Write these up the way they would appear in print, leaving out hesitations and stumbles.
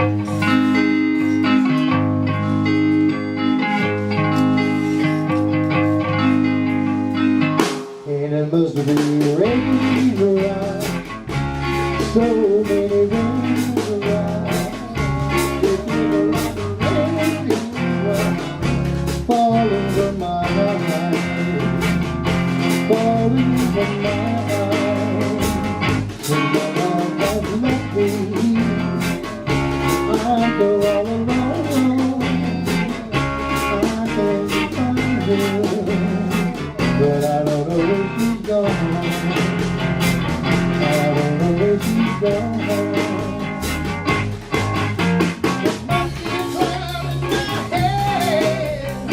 And it must be raindrops, so many raindrops. They feel like raindrops falling from my eyes, falling from my eyes. When my love has left me, I go all alone. I can't find her, but I don't know where she's gone. I don't know where she's gone. The monkey cloud in my head,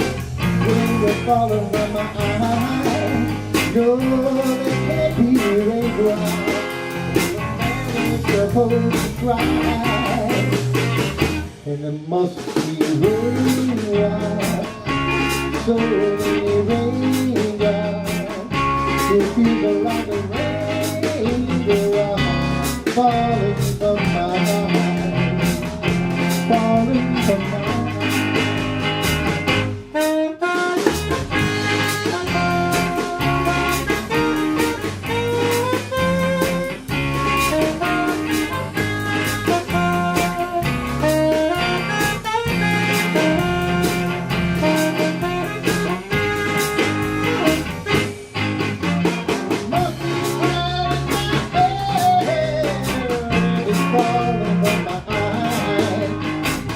rain was falling from my eyes. No, they can't be raindrops. The man is supposed to cry, and it must be raindrops. So many raindrops, it feels like a raindrop falling from my eyes, falling from my eyes.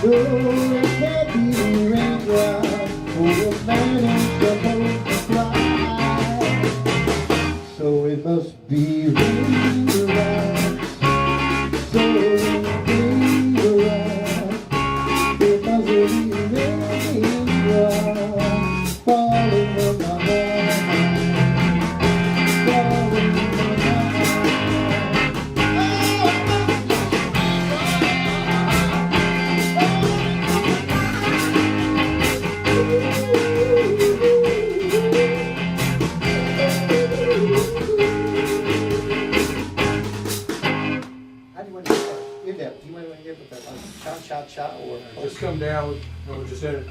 Oh, it can't be raindrops, oh, the man is supposed to fly, so it must be raindrops, so raindrops, it must be raindrops, falling from my eyes, falling from my Give that. You might want to give it that cha-cha-cha or Just come down with what we just said.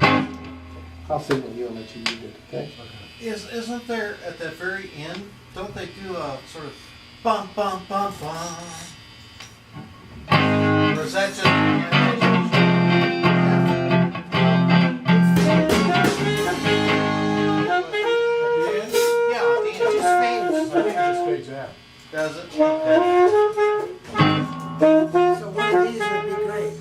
I'll sing with you and let you use it, okay? Isn't there at the very end? Don't they do a sort of bum bum bum bum? Or is that just my imagination? Yeah, at the end just fades. I think it just fades out. Does it? So one of these would be great.